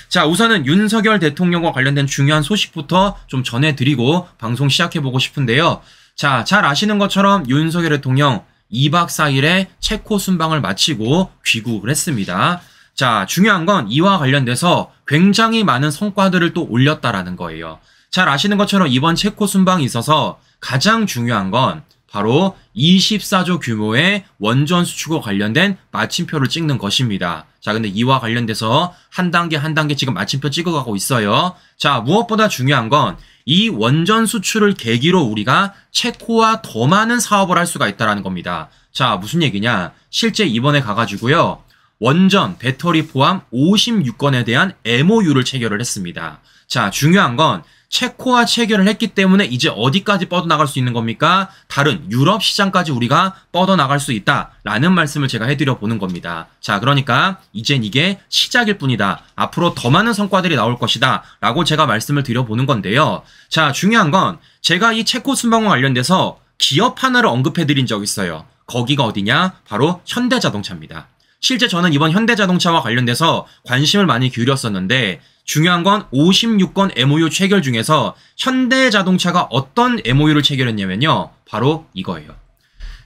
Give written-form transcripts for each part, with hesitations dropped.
자, 우선은 윤석열 대통령과 관련된 중요한 소식부터 좀 전해드리고 방송 시작해보고 싶은데요. 자, 잘 아시는 것처럼 윤석열 대통령 2박 4일의 체코 순방을 마치고 귀국을 했습니다. 자, 중요한 건 이와 관련돼서 굉장히 많은 성과들을 또 올렸다라는 거예요. 잘 아시는 것처럼 이번 체코 순방이 있어서 가장 중요한 건 바로 24조 규모의 원전 수출과 관련된 마침표를 찍는 것입니다. 자, 근데 이와 관련돼서 한 단계 한 단계 지금 마침표 찍어가고 있어요. 자, 무엇보다 중요한 건 이 원전 수출을 계기로 우리가 체코와 더 많은 사업을 할 수가 있다는 겁니다. 자, 무슨 얘기냐? 실제 이번에 가가지고요. 원전, 배터리 포함 56건에 대한 MOU를 체결을 했습니다. 자, 중요한 건 체코와 체결을 했기 때문에 이제 어디까지 뻗어나갈 수 있는 겁니까? 다른 유럽 시장까지 우리가 뻗어나갈 수 있다라는 말씀을 제가 해드려 보는 겁니다. 자, 그러니까 이젠 이게 시작일 뿐이다. 앞으로 더 많은 성과들이 나올 것이다 라고 제가 말씀을 드려보는 건데요. 자, 중요한 건 제가 이 체코 순방과 관련돼서 기업 하나를 언급해드린 적이 있어요. 거기가 어디냐? 바로 현대자동차입니다. 실제 저는 이번 현대자동차와 관련돼서 관심을 많이 기울였었는데 중요한 건 56건 MOU 체결 중에서 현대자동차가 어떤 MOU를 체결했냐면요. 바로 이거예요.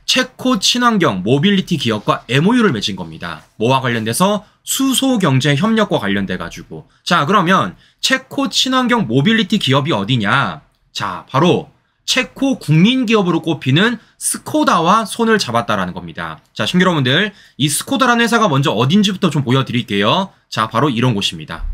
체코 친환경 모빌리티 기업과 MOU를 맺은 겁니다. 뭐와 관련돼서 수소경제 협력과 관련돼 가지고. 자, 그러면 체코 친환경 모빌리티 기업이 어디냐? 자, 바로 체코 국민기업으로 꼽히는 스코다와 손을 잡았다라는 겁니다. 자, 신규 여러분들, 이 스코다라는 회사가 먼저 어딘지부터 좀 보여드릴게요. 자, 바로 이런 곳입니다.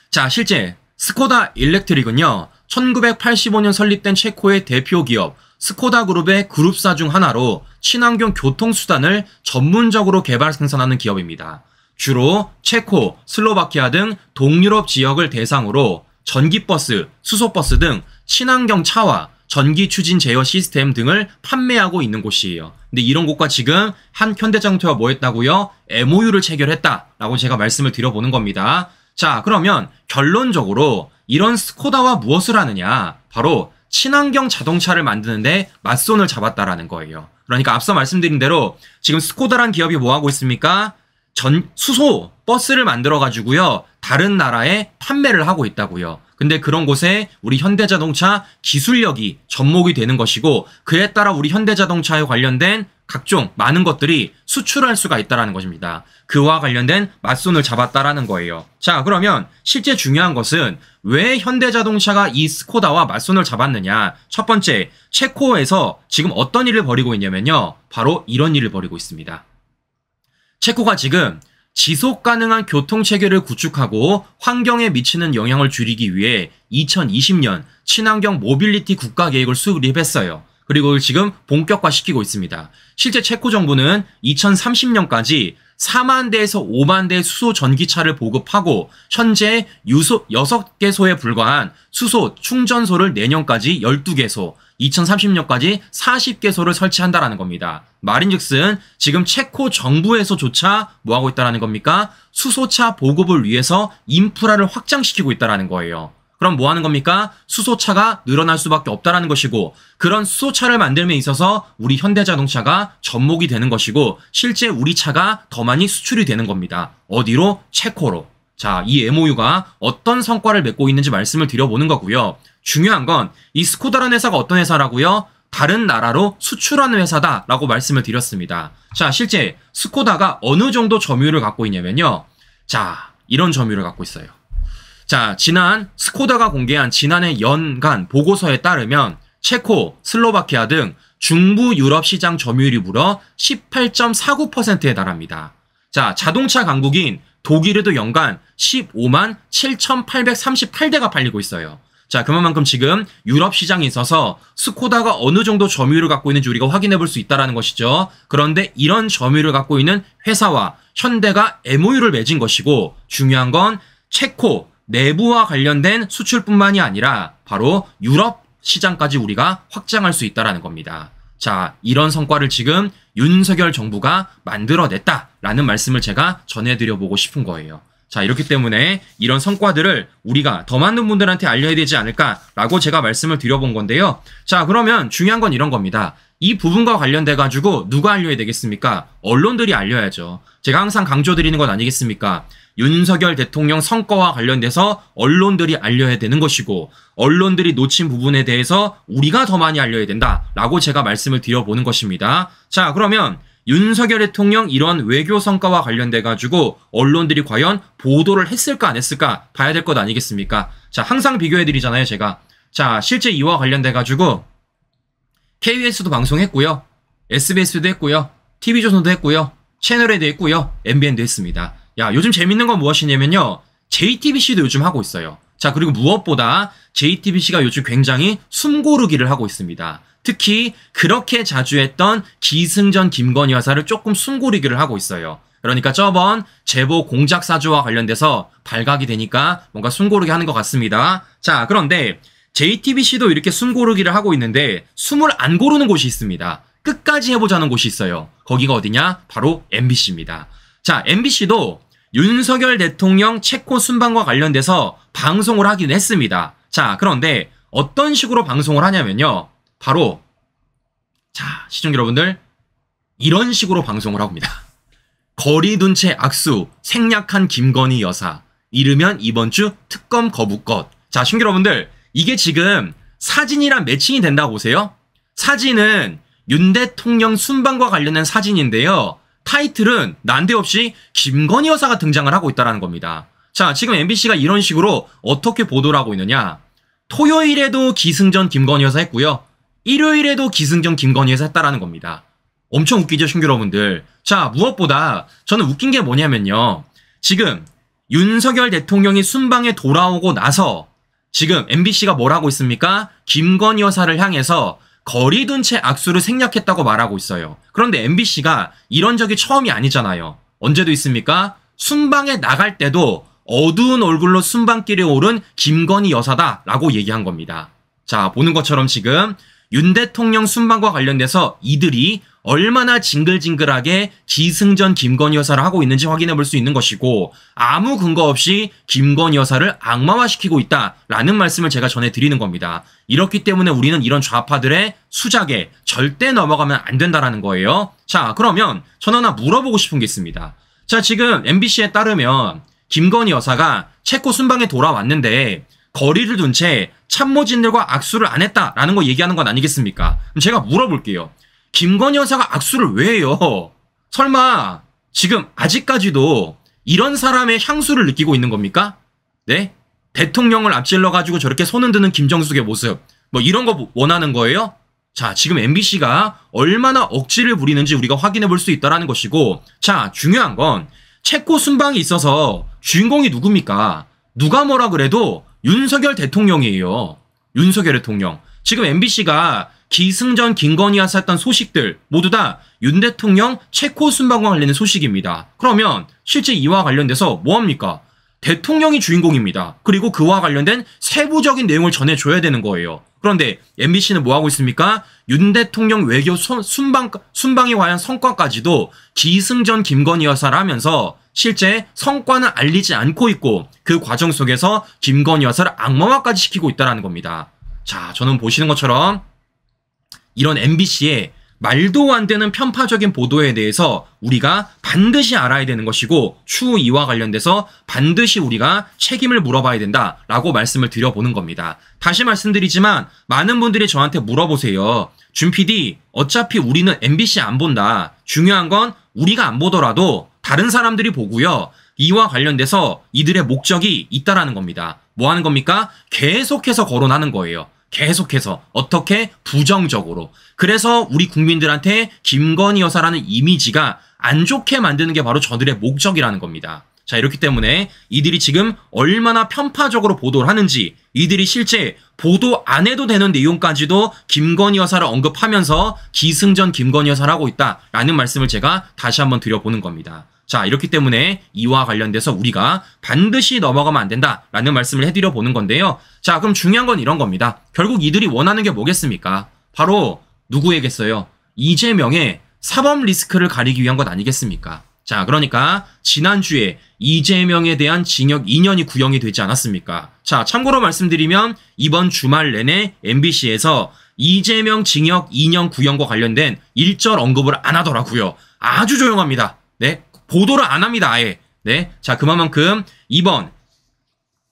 자, 실제 스코다 일렉트릭은요, 1985년 설립된 체코의 대표 기업 스코다 그룹의 그룹사 중 하나로 친환경 교통수단을 전문적으로 개발 생산하는 기업입니다. 주로 체코, 슬로바키아 등 동유럽 지역을 대상으로 전기버스, 수소버스 등 친환경 차와 전기 추진 제어 시스템 등을 판매하고 있는 곳이에요. 근데 이런 곳과 지금 한 현대자동차가 뭐 했다고요? MOU를 체결했다라고 제가 말씀을 드려보는 겁니다. 자, 그러면 결론적으로 이런 스코다와 무엇을 하느냐? 바로 친환경 자동차를 만드는데 맞손을 잡았다라는 거예요. 그러니까 앞서 말씀드린 대로 지금 스코다란 기업이 뭐 하고 있습니까? 수소 버스를 만들어 가지고요, 다른 나라에 판매를 하고 있다고요. 근데 그런 곳에 우리 현대자동차 기술력이 접목이 되는 것이고, 그에 따라 우리 현대자동차에 관련된 각종 많은 것들이 수출할 수가 있다는 것입니다. 그와 관련된 맞손을 잡았다라는 거예요. 자, 그러면 실제 중요한 것은 왜 현대자동차가 이 스코다와 맞손을 잡았느냐? 첫 번째, 체코에서 지금 어떤 일을 벌이고 있냐면요, 바로 이런 일을 벌이고 있습니다. 체코가 지금 지속 가능한 교통 체계를 구축하고 환경에 미치는 영향을 줄이기 위해 2020년 친환경 모빌리티 국가 계획을 수립했어요. 그리고 지금 본격화시키고 있습니다. 실제 체코 정부는 2030년까지 4만 대에서 5만 대의 수소 전기차를 보급하고 현재 6개소에 불과한 수소 충전소를 내년까지 12개소, 2030년까지 40개소를 설치한다라는 겁니다. 말인즉슨 지금 체코 정부에서조차 뭐하고 있다라는 겁니까? 수소차 보급을 위해서 인프라를 확장시키고 있다라는 거예요. 그럼 뭐 하는 겁니까? 수소차가 늘어날 수밖에 없다라는 것이고, 그런 수소차를 만들면 있어서 우리 현대자동차가 접목이 되는 것이고, 실제 우리 차가 더 많이 수출이 되는 겁니다. 어디로? 체코로. 자, 이 MOU가 어떤 성과를 맺고 있는지 말씀을 드려보는 거고요. 중요한 건 이 스코다라는 회사가 어떤 회사라고요? 다른 나라로 수출하는 회사다라고 말씀을 드렸습니다. 자, 실제 스코다가 어느 정도 점유율을 갖고 있냐면요. 자, 이런 점유율을 갖고 있어요. 자, 스코다가 공개한 지난해 연간 보고서에 따르면 체코, 슬로바키아 등 중부 유럽 시장 점유율이 무려 18.49%에 달합니다. 자, 자동차 강국인 독일에도 연간 15만 7,838대가 팔리고 있어요. 자, 그만큼 지금 유럽 시장에 있어서 스코다가 어느 정도 점유율을 갖고 있는지 우리가 확인해 볼 수 있다는 것이죠. 그런데 이런 점유율을 갖고 있는 회사와 현대가 MOU를 맺은 것이고, 중요한 건 체코 내부와 관련된 수출뿐만이 아니라 바로 유럽 시장까지 우리가 확장할 수 있다는 겁니다. 자, 이런 성과를 지금 윤석열 정부가 만들어냈다라는 말씀을 제가 전해드려보고 싶은 거예요. 자, 이렇기 때문에 이런 성과들을 우리가 더 많은 분들한테 알려야 되지 않을까라고 제가 말씀을 드려본 건데요. 자, 그러면 중요한 건 이런 겁니다. 이 부분과 관련돼가지고 누가 알려야 되겠습니까? 언론들이 알려야죠. 제가 항상 강조드리는 건 아니겠습니까? 윤석열 대통령 성과와 관련돼서 언론들이 알려야 되는 것이고 언론들이 놓친 부분에 대해서 우리가 더 많이 알려야 된다라고 제가 말씀을 드려보는 것입니다. 자, 그러면 윤석열 대통령 이런 외교 성과와 관련돼 가지고 언론들이 과연 보도를 했을까 안 했을까 봐야 될 것 아니겠습니까? 자, 항상 비교해 드리잖아요, 제가. 자, 실제 이와 관련돼 가지고 KBS도 방송했고요. SBS도 했고요. TV조선도 했고요. 채널에도 했고요. MBN도 했습니다. 야, 요즘 재밌는 건 무엇이냐면요. JTBC도 요즘 하고 있어요. 자, 그리고 무엇보다 JTBC가 요즘 굉장히 숨고르기를 하고 있습니다. 특히 그렇게 자주 했던 기승전 김건희 여사를 조금 숨고르기를 하고 있어요. 그러니까 저번 제보 공작 사주와 관련돼서 발각이 되니까 뭔가 숨고르기 하는 것 같습니다. 자, 그런데 JTBC도 이렇게 숨고르기를 하고 있는데 숨을 안 고르는 곳이 있습니다. 끝까지 해보자는 곳이 있어요. 거기가 어디냐? 바로 MBC입니다. 자, MBC도 윤석열 대통령 체코 순방과 관련돼서 방송을 하긴 했습니다. 자, 그런데 어떤 식으로 방송을 하냐면요. 바로 자, 시청자 여러분들 이런 식으로 방송을 합니다. 거리 둔 채 악수, 생략한 김건희 여사. 이르면 이번 주 특검 거부껏. 자, 시청자 여러분들 이게 지금 사진이랑 매칭이 된다고 보세요. 사진은 윤 대통령 순방과 관련된 사진인데요. 타이틀은 난데없이 김건희 여사가 등장을 하고 있다는 겁니다. 자, 지금 MBC가 이런 식으로 어떻게 보도를 하고 있느냐. 토요일에도 기승전 김건희 여사 했고요. 일요일에도 기승전 김건희 여사 했다라는 겁니다. 엄청 웃기죠, 신규 여러분들. 자, 무엇보다 저는 웃긴 게 뭐냐면요. 지금 윤석열 대통령이 순방에 돌아오고 나서 지금 MBC가 뭘 하고 있습니까? 김건희 여사를 향해서 거리 둔 채 악수를 생략했다고 말하고 있어요. 그런데 MBC가 이런 적이 처음이 아니잖아요. 언제도 있습니까? 순방에 나갈 때도 어두운 얼굴로 순방길에 오른 김건희 여사다라고 얘기한 겁니다. 자, 보는 것처럼 지금 윤 대통령 순방과 관련돼서 이들이 얼마나 징글징글하게 기승전 김건희 여사를 하고 있는지 확인해 볼 수 있는 것이고 아무 근거 없이 김건희 여사를 악마화시키고 있다라는 말씀을 제가 전해드리는 겁니다. 이렇기 때문에 우리는 이런 좌파들의 수작에 절대 넘어가면 안 된다라는 거예요. 자, 그러면 저는 하나 물어보고 싶은 게 있습니다. 자, 지금 MBC에 따르면 김건희 여사가 체코 순방에 돌아왔는데 거리를 둔 채 참모진들과 악수를 안 했다라는 거 얘기하는 건 아니겠습니까? 그럼 제가 물어볼게요. 김건희 여사가 악수를 왜 해요? 설마 지금 아직까지도 이런 사람의 향수를 느끼고 있는 겁니까? 네? 대통령을 앞질러가지고 저렇게 손 흔드는 김정숙의 모습 뭐 이런 거 원하는 거예요? 자, 지금 MBC가 얼마나 억지를 부리는지 우리가 확인해 볼 수 있다는 것이고 자, 중요한 건 체코 순방이 있어서 주인공이 누굽니까? 누가 뭐라 그래도 윤석열 대통령이에요. 윤석열 대통령. 지금 MBC가 기승전 김건희 여사 했던 소식들 모두 다 윤 대통령 체코 순방과 관련된 소식입니다. 그러면 실제 이와 관련돼서 뭐합니까? 대통령이 주인공입니다. 그리고 그와 관련된 세부적인 내용을 전해줘야 되는 거예요. 그런데 MBC는 뭐하고 있습니까? 윤 대통령 외교 순방에 관한 성과까지도 기승전 김건희 여사를 하면서 실제 성과는 알리지 않고 있고 그 과정 속에서 김건희 여사를 악마화까지 시키고 있다는 겁니다. 자, 저는 보시는 것처럼 이런 MBC의 말도 안 되는 편파적인 보도에 대해서 우리가 반드시 알아야 되는 것이고 추후 이와 관련돼서 반드시 우리가 책임을 물어봐야 된다라고 말씀을 드려보는 겁니다. 다시 말씀드리지만 많은 분들이 저한테 물어보세요. 준 PD, 어차피 우리는 MBC 안 본다. 중요한 건 우리가 안 보더라도 다른 사람들이 보고요. 이와 관련돼서 이들의 목적이 있다라는 겁니다. 뭐 하는 겁니까? 계속해서 거론하는 거예요. 계속해서 어떻게 부정적으로. 그래서 우리 국민들한테 김건희 여사라는 이미지가 안 좋게 만드는 게 바로 저들의 목적이라는 겁니다. 자, 이렇기 때문에 이들이 지금 얼마나 편파적으로 보도를 하는지 이들이 실제 보도 안 해도 되는 내용까지도 김건희 여사를 언급하면서 기승전 김건희 여사를 하고 있다라는 말씀을 제가 다시 한번 드려보는 겁니다. 자, 이렇기 때문에 이와 관련돼서 우리가 반드시 넘어가면 안 된다라는 말씀을 해드려 보는 건데요. 자, 그럼 중요한 건 이런 겁니다. 결국 이들이 원하는 게 뭐겠습니까? 바로 누구에겠어요? 이재명의 사법 리스크를 가리기 위한 것 아니겠습니까? 자, 그러니까 지난주에 이재명에 대한 징역 2년이 구형이 되지 않았습니까? 자, 참고로 말씀드리면 이번 주말 내내 MBC에서 이재명 징역 2년 구형과 관련된 일절 언급을 안 하더라고요. 아주 조용합니다. 네, 보도를 안 합니다, 아예. 네. 자, 그만큼 이번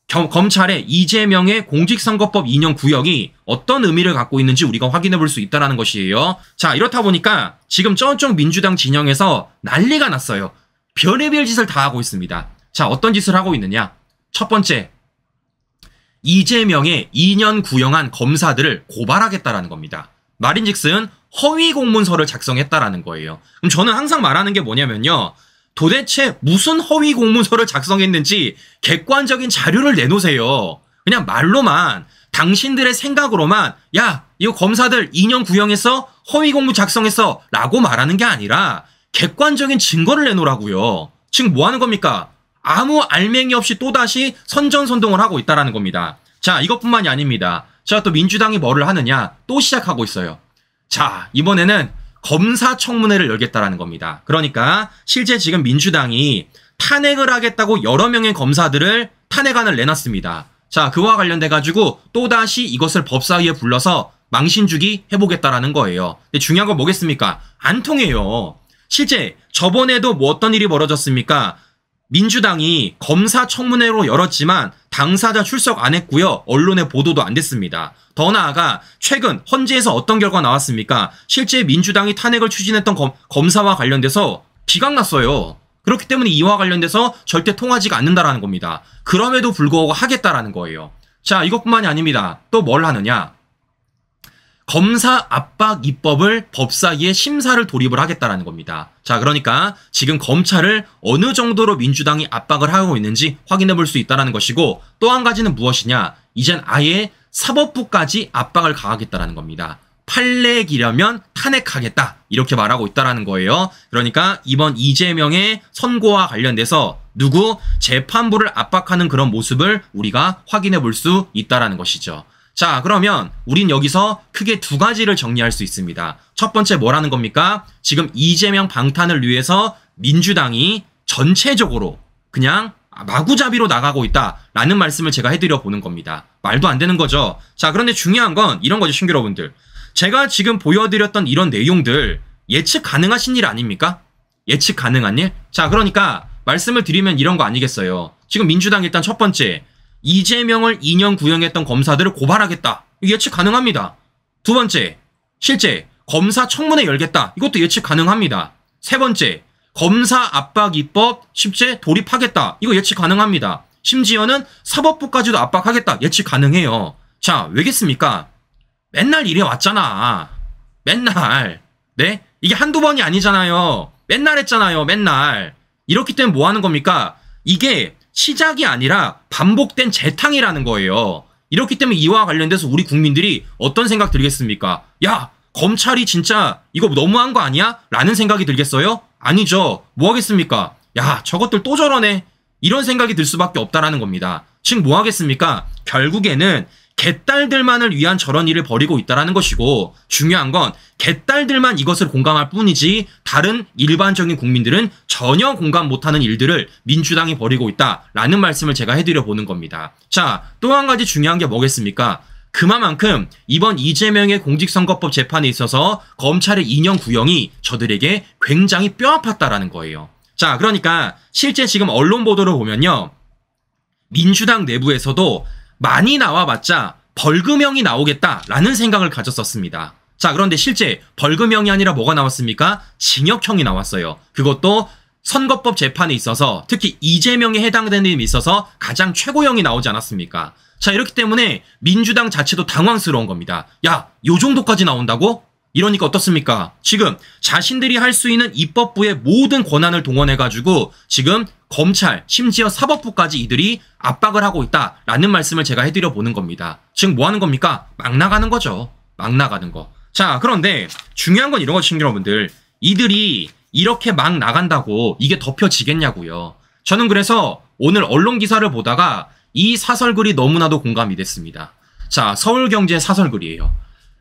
검찰의 이재명의 공직선거법 인용 구역이 어떤 의미를 갖고 있는지 우리가 확인해 볼 수 있다는 것이에요. 자, 이렇다 보니까 지금 저쪽 민주당 진영에서 난리가 났어요. 별의별 짓을 다 하고 있습니다. 자, 어떤 짓을 하고 있느냐. 첫 번째, 이재명의 2년 구형한 검사들을 고발하겠다라는 겁니다. 말인즉슨 허위 공문서를 작성했다라는 거예요. 그럼 저는 항상 말하는 게 뭐냐면요. 도대체 무슨 허위 공문서를 작성했는지 객관적인 자료를 내놓으세요. 그냥 말로만 당신들의 생각으로만 야 이거 검사들 2년 구형해서 허위 공문 작성했어 라고 말하는 게 아니라 객관적인 증거를 내놓으라고요. 지금 뭐 하는 겁니까? 아무 알맹이 없이 또다시 선전선동을 하고 있다는 겁니다. 자, 이것뿐만이 아닙니다. 자, 또 민주당이 뭐를 하느냐 또 시작하고 있어요. 자, 이번에는 검사청문회를 열겠다라는 겁니다. 그러니까 실제 지금 민주당이 탄핵을 하겠다고 여러 명의 검사들을 탄핵안을 내놨습니다. 자, 그와 관련돼 가지고 또다시 이것을 법사위에 불러서 망신주기 해보겠다라는 거예요. 근데 중요한 건 뭐겠습니까? 안 통해요. 실제 저번에도 뭐 어떤 일이 벌어졌습니까? 민주당이 검사청문회로 열었지만 당사자 출석 안 했고요. 언론의 보도도 안 됐습니다. 더 나아가 최근 헌재에서 어떤 결과가 나왔습니까? 실제 민주당이 탄핵을 추진했던 검사와 관련돼서 기각났어요. 그렇기 때문에 이와 관련돼서 절대 통하지가 않는다라는 겁니다. 그럼에도 불구하고 하겠다라는 거예요. 자, 이것뿐만이 아닙니다. 또 뭘 하느냐? 검사 압박 입법을 법사위에 심사를 돌입을 하겠다라는 겁니다. 자, 그러니까 지금 검찰을 어느 정도로 민주당이 압박을 하고 있는지 확인해 볼 수 있다는 것이고 또 한 가지는 무엇이냐? 이젠 아예 사법부까지 압박을 가하겠다라는 겁니다. 판례기려면 탄핵하겠다 이렇게 말하고 있다는 거예요. 그러니까 이번 이재명의 선고와 관련돼서 누구 재판부를 압박하는 그런 모습을 우리가 확인해 볼 수 있다는 것이죠. 자, 그러면 우린 여기서 크게 두 가지를 정리할 수 있습니다. 첫 번째 뭐라는 겁니까? 지금 이재명 방탄을 위해서 민주당이 전체적으로 그냥 마구잡이로 나가고 있다라는 말씀을 제가 해드려 보는 겁니다. 말도 안 되는 거죠. 자, 그런데 중요한 건 이런 거죠, 신규 여러분들. 제가 지금 보여드렸던 이런 내용들 예측 가능하신 일 아닙니까? 예측 가능한 일? 자, 그러니까 말씀을 드리면 이런 거 아니겠어요. 지금 민주당 일단 첫 번째 이재명을 2년 구형했던 검사들을 고발하겠다. 예측 가능합니다. 두 번째, 실제 검사 청문회 열겠다. 이것도 예측 가능합니다. 세 번째, 검사 압박 입법 실제 돌입하겠다. 이거 예측 가능합니다. 심지어는 사법부까지도 압박하겠다. 예측 가능해요. 자, 왜겠습니까? 맨날 이래 왔잖아. 맨날. 네? 이게 한두 번이 아니잖아요. 맨날 했잖아요. 맨날. 이렇기 때문에 뭐 하는 겁니까? 이게 시작이 아니라 반복된 재탕이라는 거예요. 이렇기 때문에 이와 관련돼서 우리 국민들이 어떤 생각 들겠습니까? 야, 검찰이 진짜 이거 너무한 거 아니야? 라는 생각이 들겠어요? 아니죠. 뭐 하겠습니까? 야, 저것들 또 저러네. 이런 생각이 들 수밖에 없다라는 겁니다. 즉 뭐 하겠습니까? 결국에는 개딸들만을 위한 저런 일을 벌이고 있다는 것이고 중요한 건 개딸들만 이것을 공감할 뿐이지 다른 일반적인 국민들은 전혀 공감 못하는 일들을 민주당이 벌이고 있다라는 말씀을 제가 해드려 보는 겁니다. 자, 또 한 가지 중요한 게 뭐겠습니까? 그만큼 이번 이재명의 공직선거법 재판에 있어서 검찰의 2년 구형이 저들에게 굉장히 뼈아팠다라는 거예요. 자, 그러니까 실제 지금 언론 보도를 보면요. 민주당 내부에서도 많이 나와봤자 벌금형이 나오겠다라는 생각을 가졌었습니다. 자, 그런데 실제 벌금형이 아니라 뭐가 나왔습니까? 징역형이 나왔어요. 그것도 선거법 재판에 있어서 특히 이재명에 해당되는 데 있어서 가장 최고형이 나오지 않았습니까? 자, 이렇기 때문에 민주당 자체도 당황스러운 겁니다. 야, 요 정도까지 나온다고? 이러니까 어떻습니까? 지금 자신들이 할 수 있는 입법부의 모든 권한을 동원해가지고 지금 검찰, 심지어 사법부까지 이들이 압박을 하고 있다라는 말씀을 제가 해드려 보는 겁니다. 지금 뭐 하는 겁니까? 막 나가는 거죠. 막 나가는 거. 자, 그런데 중요한 건 이런 거죠, 여러분들. 이들이 이렇게 막 나간다고 이게 덮여지겠냐고요. 저는 그래서 오늘 언론 기사를 보다가 이 사설글이 너무나도 공감이 됐습니다. 자, 서울경제 사설글이에요.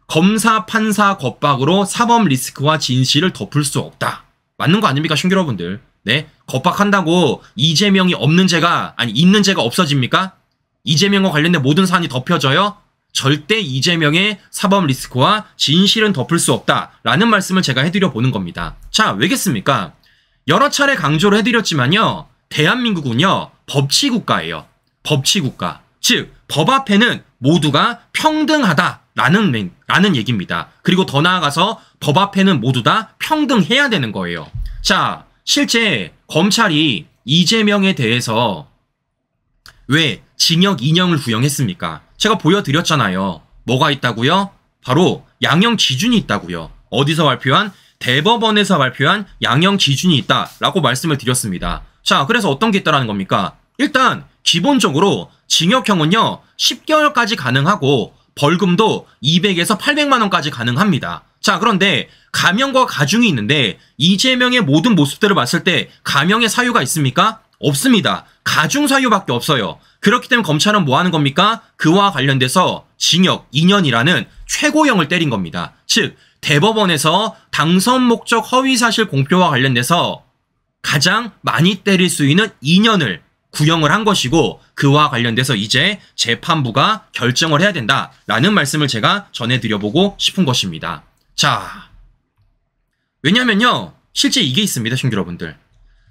검사, 판사 겁박으로 사법 리스크와 진실을 덮을 수 없다. 맞는 거 아닙니까, 신규 여러분들? 네? 겁박한다고 이재명이 없는 죄가, 아니, 있는 죄가 없어집니까? 이재명과 관련된 모든 사안이 덮여져요? 절대 이재명의 사법 리스크와 진실은 덮을 수 없다라는 말씀을 제가 해드려 보는 겁니다. 자, 왜겠습니까? 여러 차례 강조를 해드렸지만요. 대한민국은요, 법치국가예요. 법치국가. 즉, 법 앞에는 모두가 평등하다라는 얘기입니다. 그리고 더 나아가서 법 앞에는 모두 다 평등해야 되는 거예요. 자, 실제 검찰이 이재명에 대해서 왜 징역 2년을 구형했습니까? 제가 보여드렸잖아요. 뭐가 있다고요? 바로 양형 기준이 있다고요. 어디서 발표한? 대법원에서 발표한 양형 기준이 있다라고 말씀을 드렸습니다. 자, 그래서 어떤 게 있다라는 겁니까? 일단 기본적으로 징역형은요 10개월까지 가능하고 벌금도 200에서 800만 원까지 가능합니다. 자, 그런데 감형과 가중이 있는데 이재명의 모든 모습들을 봤을 때 감형의 사유가 있습니까? 없습니다. 가중 사유밖에 없어요. 그렇기 때문에 검찰은 뭐 하는 겁니까? 그와 관련돼서 징역 2년이라는 최고형을 때린 겁니다. 즉, 대법원에서 당선 목적 허위사실 공표와 관련돼서 가장 많이 때릴 수 있는 2년을 구형을 한 것이고, 그와 관련돼서 이제 재판부가 결정을 해야 된다라는 말씀을 제가 전해드려보고 싶은 것입니다. 자, 왜냐면요 실제 이게 있습니다, 친구 여러분들.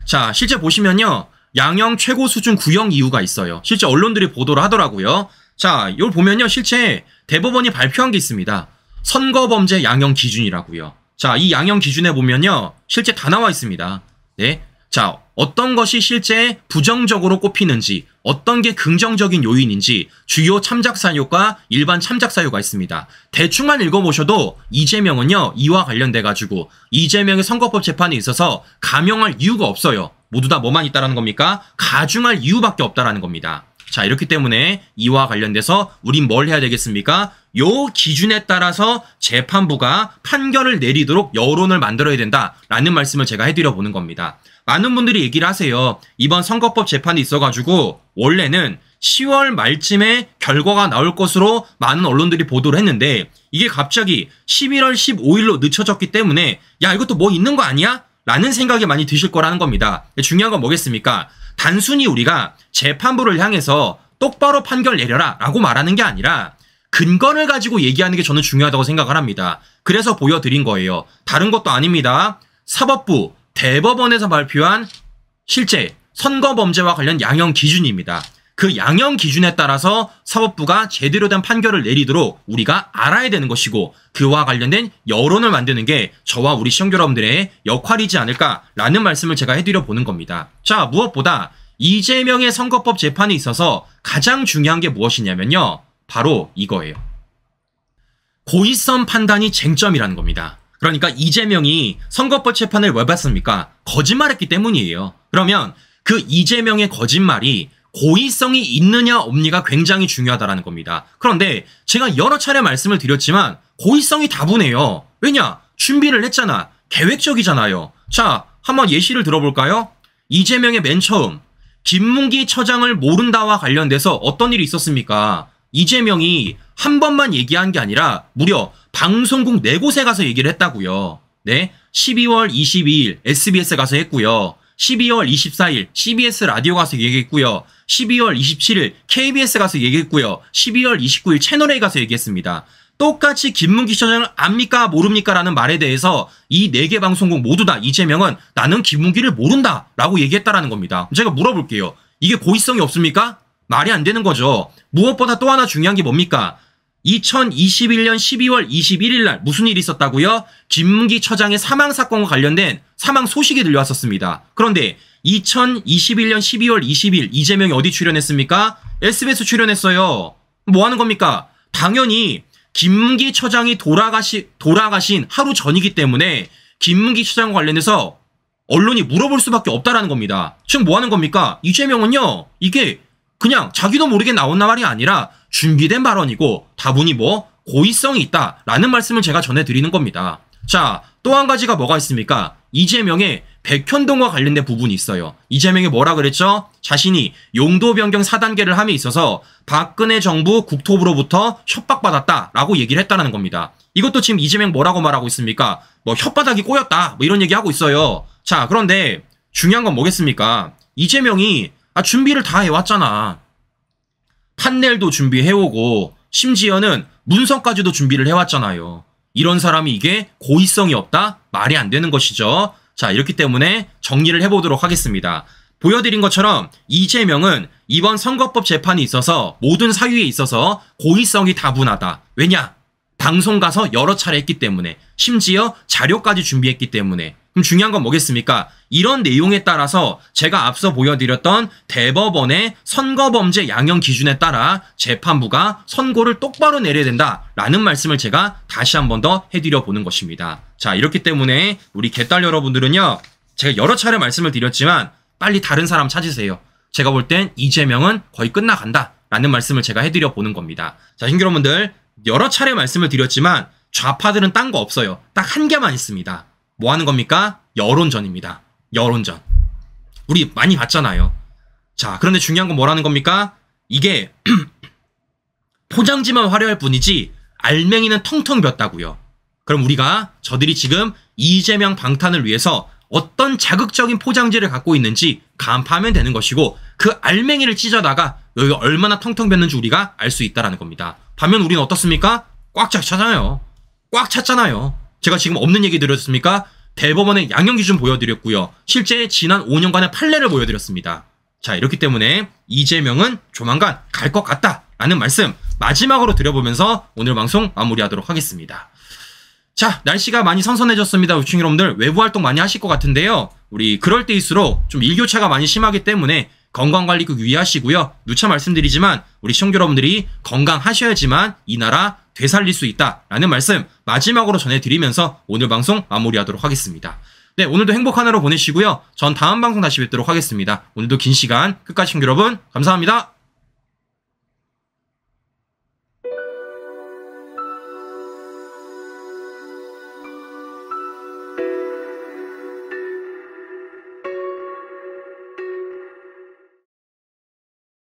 자, 실제 보시면요 양형 최고 수준 구형 이유가 있어요. 실제 언론들이 보도를 하더라고요. 자, 이걸 보면요 실제 대법원이 발표한 게 있습니다. 선거범죄 양형 기준이라고요. 자, 이 양형 기준에 보면요 실제 다 나와 있습니다. 네, 자, 어떤 것이 실제 부정적으로 꼽히는지, 어떤 게 긍정적인 요인인지, 주요 참작 사유과 일반 참작 사유가 있습니다. 대충만 읽어보셔도 이재명은요 이와 관련돼가지고 이재명의 선거법 재판에 있어서 감형할 이유가 없어요. 모두 다 뭐만 있다라는 겁니까? 가중할 이유밖에 없다라는 겁니다. 자, 이렇기 때문에 이와 관련돼서 우린 뭘 해야 되겠습니까? 요 기준에 따라서 재판부가 판결을 내리도록 여론을 만들어야 된다라는 말씀을 제가 해드려 보는 겁니다. 많은 분들이 얘기를 하세요. 이번 선거법 재판이 있어가지고 원래는 10월 말쯤에 결과가 나올 것으로 많은 언론들이 보도를 했는데 이게 갑자기 11월 15일로 늦춰졌기 때문에 야, 이것도 뭐 있는 거 아니야? 라는 생각이 많이 드실 거라는 겁니다. 중요한 건 뭐겠습니까? 단순히 우리가 재판부를 향해서 똑바로 판결 내려라 라고 말하는 게 아니라 근거를 가지고 얘기하는 게 저는 중요하다고 생각을 합니다. 그래서 보여드린 거예요. 다른 것도 아닙니다. 사법부, 대법원에서 발표한 실제 선거범죄와 관련 양형 기준입니다. 그 양형 기준에 따라서 사법부가 제대로 된 판결을 내리도록 우리가 알아야 되는 것이고, 그와 관련된 여론을 만드는 게 저와 우리 시청자 여러분들의 역할이지 않을까라는 말씀을 제가 해드려 보는 겁니다. 자, 무엇보다 이재명의 선거법 재판에 있어서 가장 중요한 게 무엇이냐면요, 바로 이거예요. 고의성 판단이 쟁점이라는 겁니다. 그러니까 이재명이 선거법 재판을 왜 받습니까? 거짓말했기 때문이에요. 그러면 그 이재명의 거짓말이 고의성이 있느냐 없느냐가 굉장히 중요하다라는 겁니다. 그런데 제가 여러 차례 말씀을 드렸지만 고의성이 다분해요. 왜냐? 준비를 했잖아. 계획적이잖아요. 자, 한번 예시를 들어볼까요? 이재명의 맨 처음 김문기 처장을 모른다와 관련돼서 어떤 일이 있었습니까? 이재명이 한 번만 얘기한 게 아니라 무려 방송국 4곳에 가서 얘기를 했다고요. 네, 12월 22일 SBS 가서 했고요. 12월 24일 CBS 라디오 가서 얘기했고요. 12월 27일 KBS 가서 얘기했고요. 12월 29일 채널A 가서 얘기했습니다. 똑같이 김문기 처장을 압니까 모릅니까 라는 말에 대해서 이 4개 방송국 모두 다 이재명은 나는 김문기를 모른다 라고 얘기했다라는 겁니다. 제가 물어볼게요. 이게 고의성이 없습니까? 말이 안 되는 거죠. 무엇보다 또 하나 중요한 게 뭡니까? 2021년 12월 21일 날 무슨 일이 있었다고요? 김문기 처장의 사망 사건과 관련된 사망 소식이 들려왔었습니다. 그런데 2021년 12월 20일 이재명이 어디 출연했습니까? SBS 출연했어요. 뭐 하는 겁니까? 당연히 김문기 처장이 돌아가신 하루 전이기 때문에 김문기 처장과 관련해서 언론이 물어볼 수밖에 없다라는 겁니다. 지금 뭐 하는 겁니까? 이재명은요, 이게 그냥 자기도 모르게 나온 말이 아니라 준비된 발언이고 다분히 뭐 고의성이 있다라는 말씀을 제가 전해드리는 겁니다. 자, 또 한 가지가 뭐가 있습니까? 이재명의 백현동과 관련된 부분이 있어요. 이재명이 뭐라 그랬죠? 자신이 용도 변경 4단계를 함에 있어서 박근혜 정부 국토부로부터 협박받았다라고 얘기를 했다는 겁니다. 이것도 지금 이재명 뭐라고 말하고 있습니까? 뭐 혓바닥이 꼬였다 뭐 이런 얘기하고 있어요. 자, 그런데 중요한 건 뭐겠습니까? 이재명이 준비를 다 해왔잖아. 판넬도 준비해오고 심지어는 문서까지도 준비를 해왔잖아요. 이런 사람이 이게 고의성이 없다? 말이 안 되는 것이죠. 자, 이렇기 때문에 정리를 해보도록 하겠습니다. 보여드린 것처럼 이재명은 이번 선거법 재판이 있어서 모든 사유에 있어서 고의성이 다분하다. 왜냐? 방송 가서 여러 차례 했기 때문에, 심지어 자료까지 준비했기 때문에. 그럼 중요한 건 뭐겠습니까? 이런 내용에 따라서 제가 앞서 보여드렸던 대법원의 선거범죄 양형 기준에 따라 재판부가 선고를 똑바로 내려야 된다라는 말씀을 제가 다시 한 번 더 해드려 보는 것입니다. 자, 이렇기 때문에 우리 개딸 여러분들은요, 제가 여러 차례 말씀을 드렸지만 빨리 다른 사람 찾으세요. 제가 볼 땐 이재명은 거의 끝나간다라는 말씀을 제가 해드려 보는 겁니다. 자, 신규 여러분들, 여러 차례 말씀을 드렸지만 좌파들은 딴 거 없어요. 딱 한 개만 있습니다. 뭐 하는 겁니까? 여론전입니다. 여론전. 우리 많이 봤잖아요. 자, 그런데 중요한 건 뭐라는 겁니까? 이게 포장지만 화려할 뿐이지 알맹이는 텅텅 볐다고요. 그럼 우리가 저들이 지금 이재명 방탄을 위해서 어떤 자극적인 포장지를 갖고 있는지 간파하면 되는 것이고, 그 알맹이를 찢어다가 여기가 얼마나 텅텅 볐는지 우리가 알 수 있다는 겁니다. 반면 우리는 어떻습니까? 꽉 찼잖아요. 꽉 찼잖아요. 제가 지금 없는 얘기 드렸습니까? 대법원의 양형 기준 보여드렸고요. 실제 지난 5년간의 판례를 보여드렸습니다. 자, 이렇기 때문에 이재명은 조만간 갈 것 같다라는 말씀 마지막으로 드려보면서 오늘 방송 마무리하도록 하겠습니다. 자, 날씨가 많이 선선해졌습니다. 우리 여러분들 외부 활동 많이 하실 것 같은데요. 우리 그럴 때일수록 좀 일교차가 많이 심하기 때문에 건강관리 꼭 유의하시고요. 누차 말씀드리지만 우리 시청자 여러분들이 건강하셔야지만 이 나라 되살릴 수 있다라는 말씀 마지막으로 전해드리면서 오늘 방송 마무리하도록 하겠습니다. 네, 오늘도 행복한 하루 보내시고요. 전 다음 방송 다시 뵙도록 하겠습니다. 오늘도 긴 시간 끝까지 시청자 여러분 감사합니다.